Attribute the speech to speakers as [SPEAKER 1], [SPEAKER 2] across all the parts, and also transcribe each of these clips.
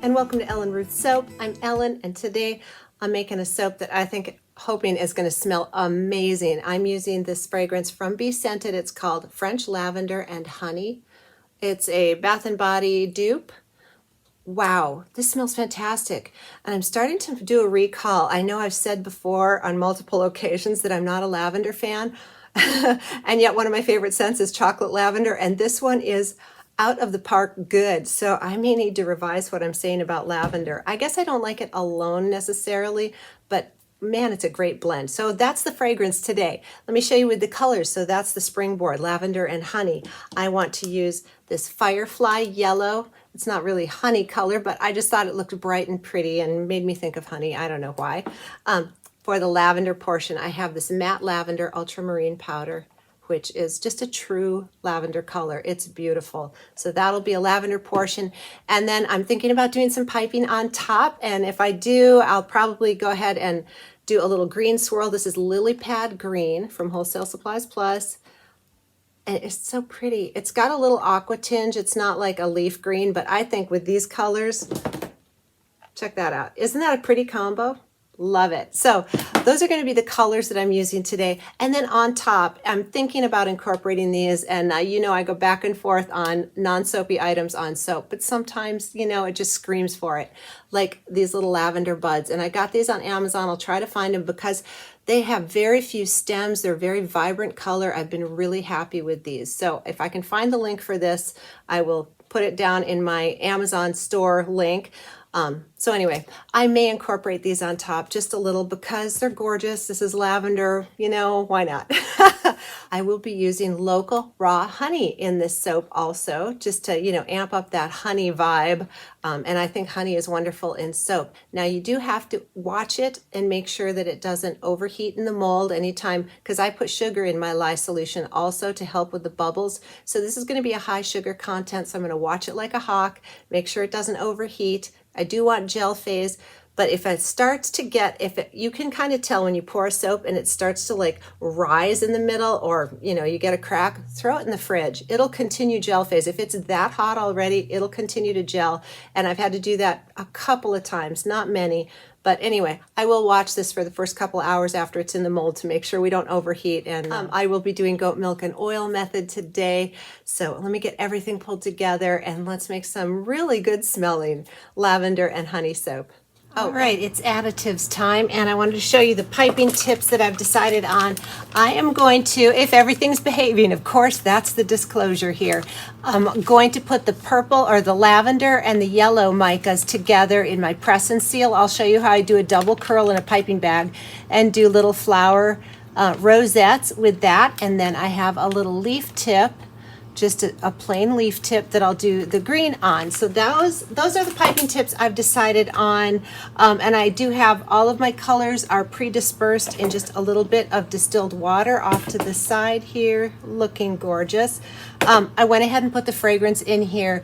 [SPEAKER 1] and welcome to Ellen Ruth Soap. I'm Ellen, and today I'm making a soap that hoping is going to smell amazing. I'm using this fragrance from Be Scented. It's called French Lavender and Honey. It's a Bath & Body dupe. Wow, this smells fantastic. And I'm starting to do a recall. I know I've said before on multiple occasions that I'm not a lavender fan, and yet one of my favorite scents is chocolate lavender, and this one is out of the park good. So I may need to revise what I'm saying about lavender. I guess I don't like it alone necessarily, but man, it's a great blend. So that's the fragrance today. Let me show you with the colors. So that's the springboard, lavender and honey. I want to use this firefly yellow. It's not really honey color, but I just thought it looked bright and pretty and made me think of honey. I don't know why. For the lavender portion, I have this matte lavender ultramarine powder, which is just a true lavender color. It's beautiful. So that'll be a lavender portion. And then I'm thinking about doing some piping on top. And if I do, I'll probably go ahead and do a little green swirl. This is Lily Pad Green from Wholesale Supplies Plus. And it's so pretty. It's got a little aqua tinge. It's not like a leaf green, but I think with these colors, check that out. Isn't that a pretty combo? Love it. So those are going to be the colors that I'm using today. And then on top, I'm thinking about incorporating these. And you know, I go back and forth on non-soapy items on soap, but sometimes, you know, it just screams for it. Like these little lavender buds. And I got these on Amazon. I'll try to find them because they have very few stems. They're very vibrant color. I've been really happy with these. So if I can find the link for this, I will put it down in my Amazon store link. So anyway, I may incorporate these on top just a little because they're gorgeous. This is lavender, you know, why not? I will be using local raw honey in this soap also, just to, you know, amp up that honey vibe. And I think honey is wonderful in soap. Now you do have to watch it and make sure that it doesn't overheat in the mold anytime, because I put sugar in my lye solution also to help with the bubbles. So this is going to be a high sugar content, so I'm going to watch it like a hawk, make sure it doesn't overheat. I do want gel phase, but if it starts to get, you can kind of tell when you pour a soap and it starts to like rise in the middle, or, you know, you get a crack, throw it in the fridge. It'll continue gel phase. If it's that hot already, it'll continue to gel. And I've had to do that a couple of times, not many. But anyway, I will watch this for the first couple hours after it's in the mold to make sure we don't overheat. And I will be doing goat milk and oil method today. So let me get everything pulled together and let's make some really good smelling lavender and honey soap. All right, it's additives time, and I wanted to show you the piping tips that I've decided on. I am going to, if everything's behaving, of course, that's the disclosure here. I'm going to put the purple or the lavender and the yellow micas together in my press and seal. I'll show you how I do a double curl in a piping bag and do little flower rosettes with that. And then I have a little leaf tip, just a plain leaf tip that I'll do the green on. So those are the piping tips I've decided on. And I do have all of my colors are pre-dispersed in just a little bit of distilled water off to the side here, looking gorgeous. I went ahead and put the fragrance in here.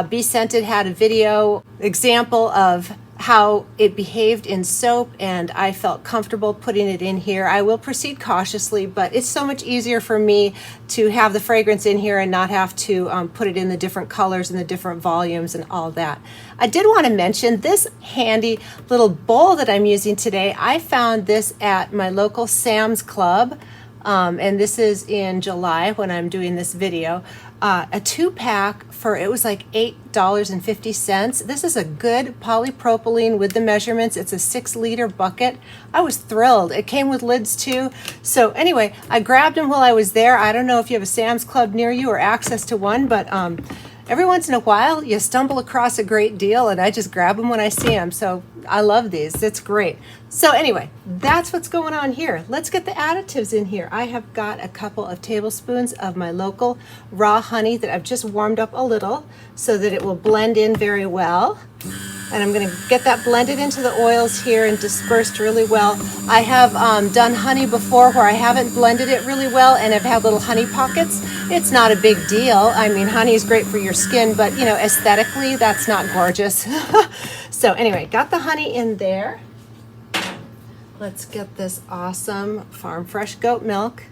[SPEAKER 1] Be Scented had a video example of how it behaved in soap, and I felt comfortable putting it in here. I will proceed cautiously, but it's so much easier for me to have the fragrance in here and not have to put it in the different colors and the different volumes and all that. I did want to mention this handy little bowl that I'm using today. I found this at my local Sam's Club, and this is in July when I'm doing this video. A 2-pack for, it was like $8.50. This is a good polypropylene with the measurements. It's a 6-liter bucket. I was thrilled. It came with lids too. So anyway, I grabbed them while I was there. I don't know if you have a Sam's Club near you or access to one, but every once in a while you stumble across a great deal, and I just grab them when I see them. So I love these. It's great. So anyway, that's what's going on here. Let's get the additives in here. I have got a couple of tablespoons of my local raw honey that I've just warmed up a little so that it will blend in very well. And I'm going to get that blended into the oils here and dispersed really well. I have done honey before where I haven't blended it really well and have had little honey pockets. It's not a big deal. I mean, honey is great for your skin, but you know, aesthetically, that's not gorgeous. So anyway, got the honey in there. Let's get this awesome farm fresh goat milk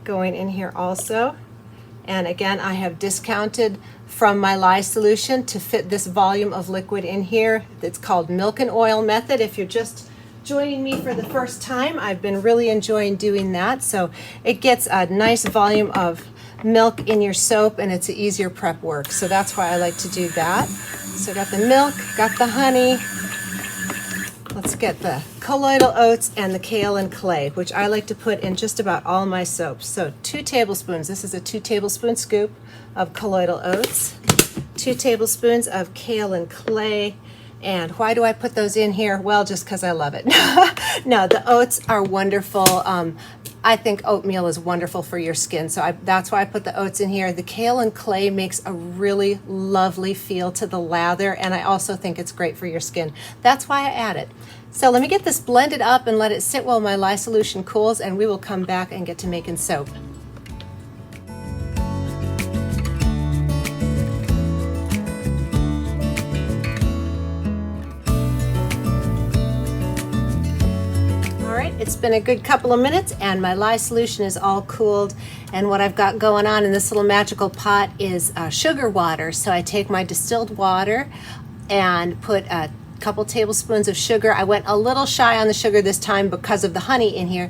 [SPEAKER 1] going in here also. And again, I have discounted from my lye solution to fit this volume of liquid in here. It's called milk and oil method. If you're just joining me for the first time, I've been really enjoying doing that. So it gets a nice volume of milk in your soap, and it's an easier prep work. So that's why I like to do that. So got the milk, got the honey. Let's get the colloidal oats and the kale and clay, which I like to put in just about all my soaps. So 2 tablespoons, this is a 2 tablespoon scoop of colloidal oats, 2 tablespoons of kale and clay. And why do I put those in here? Well, just because I love it. No, the oats are wonderful. I think oatmeal is wonderful for your skin, so that's why I put the oats in here. The kale and clay makes a really lovely feel to the lather, and I also think it's great for your skin. That's why I add it. So let me get this blended up and let it sit while my lye solution cools, and we will come back and get to making soap. It's been a good couple of minutes and my lye solution is all cooled, and what I've got going on in this little magical pot is sugar water. So I take my distilled water and put a couple tablespoons of sugar. I went a little shy on the sugar this time because of the honey in here.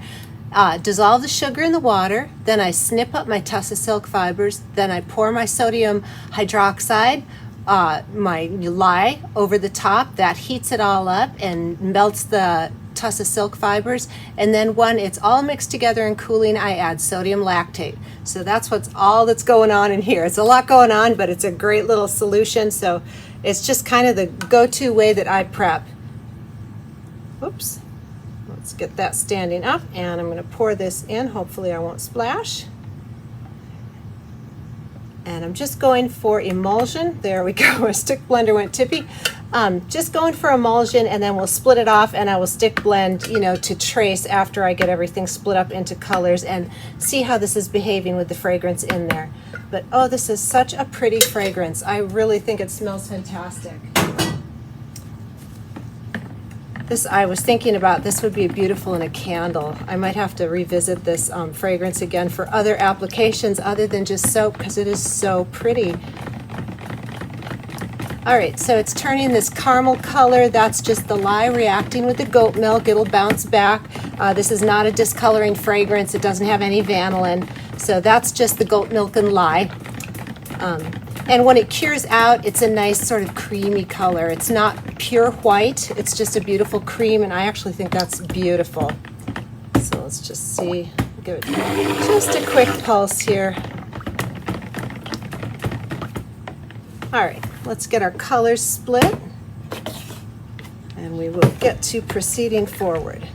[SPEAKER 1] Dissolve the sugar in the water, then I snip up my tussa silk fibers, then I pour my sodium hydroxide, my lye over the top. That heats it all up and melts the tussa silk fibers, and then when it's all mixed together and cooling, I add sodium lactate. So that's all that's going on in here. It's a lot going on, but it's a great little solution. So it's just kind of the go-to way that I prep. Oops, let's get that standing up, and I'm going to pour this in. Hopefully I won't splash. And I'm just going for emulsion. There we go. My stick blender went tippy. Just going for emulsion, and then we'll split it off, and I will stick blend, to trace after I get everything split up into colors and see how this is behaving with the fragrance in there. But oh, this is such a pretty fragrance. I really think it smells fantastic. I was thinking about this would be beautiful in a candle. I might have to revisit this fragrance again for other applications other than just soap, because it is so pretty. All right, so it's turning this caramel color. That's just the lye reacting with the goat milk. It'll bounce back. This is not a discoloring fragrance. It doesn't have any vanillin. So that's just the goat milk and lye. And when it cures out, it's a nice sort of creamy color. It's not pure white. It's just a beautiful cream, and I actually think that's beautiful. So let's just see. Give it just a quick pulse here. All right, let's get our colors split, and we will get to proceeding forward.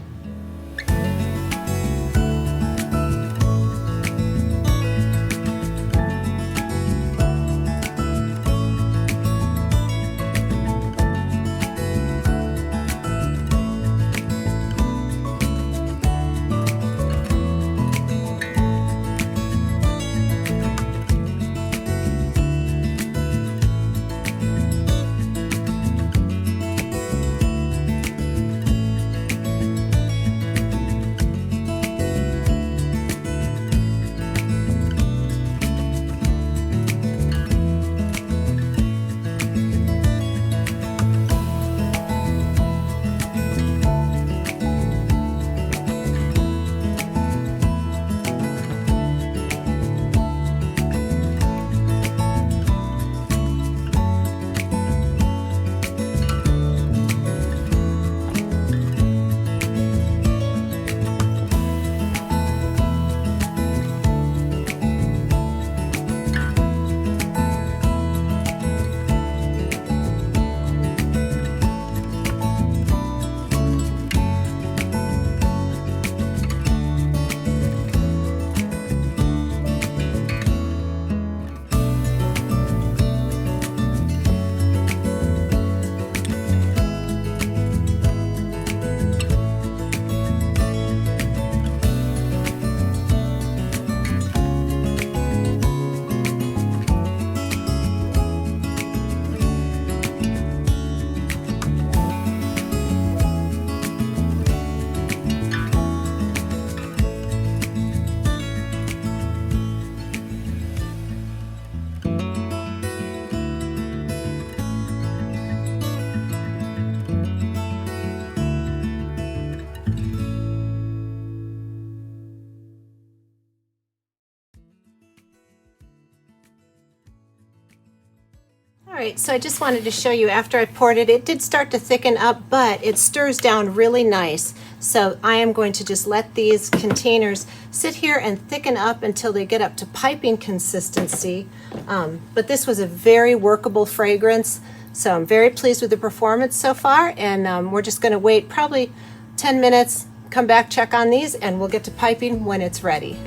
[SPEAKER 1] All right, so I just wanted to show you after I poured it, it did start to thicken up, but it stirs down really nice. So I am going to just let these containers sit here and thicken up until they get up to piping consistency. But this was a very workable fragrance, so I'm very pleased with the performance so far, and we're just gonna wait probably 10 minutes, come back, check on these, and we'll get to piping when it's ready.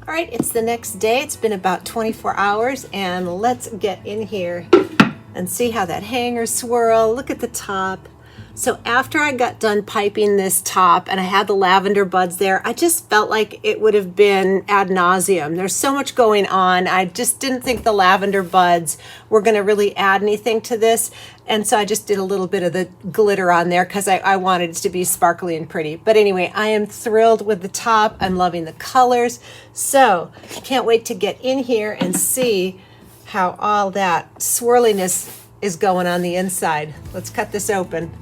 [SPEAKER 1] All right, it's the next day. It's been about 24 hours, and let's get in here and see how that hanger swirl. Look at the top. So after I got done piping this top and I had the lavender buds there, I just felt like it would have been ad nauseum. There's so much going on. I just didn't think the lavender buds were going to really add anything to this. And so I just did a little bit of the glitter on there because I wanted it to be sparkly and pretty. But anyway, I am thrilled with the top. I'm loving the colors. So can't wait to get in here and see how all that swirliness is going on the inside. Let's cut this open.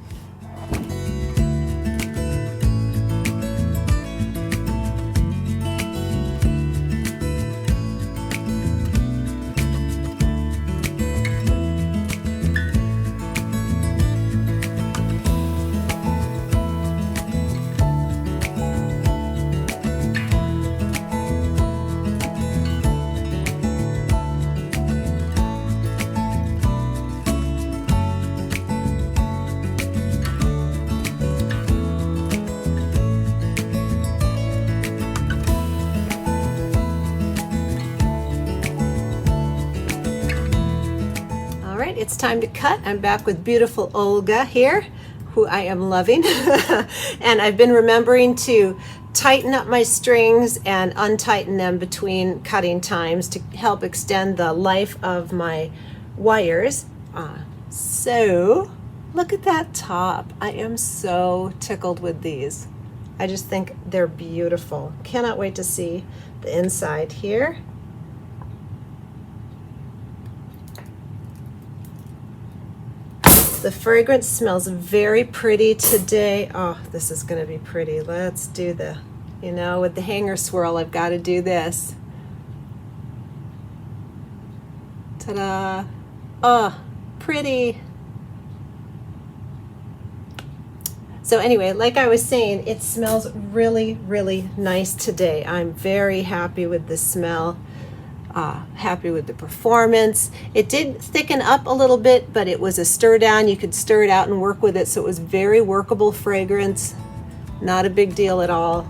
[SPEAKER 1] It's time to cut. I'm back with beautiful Olga here, who I am loving. And I've been remembering to tighten up my strings and untighten them between cutting times to help extend the life of my wires. So look at that top. I am so tickled with these. I just think they're beautiful. Cannot wait to see the inside here. The fragrance smells very pretty today. Oh, this is gonna be pretty. Let's do the, you know, with the hanger swirl, I've got to do this. Ta-da. Oh, pretty. So anyway, like I was saying, it smells really, really nice today. I'm very happy with the smell, happy with the performance. It did thicken up a little bit, but it was a stir down. You could stir it out and work with it, so it was very workable fragrance. Not a big deal at all.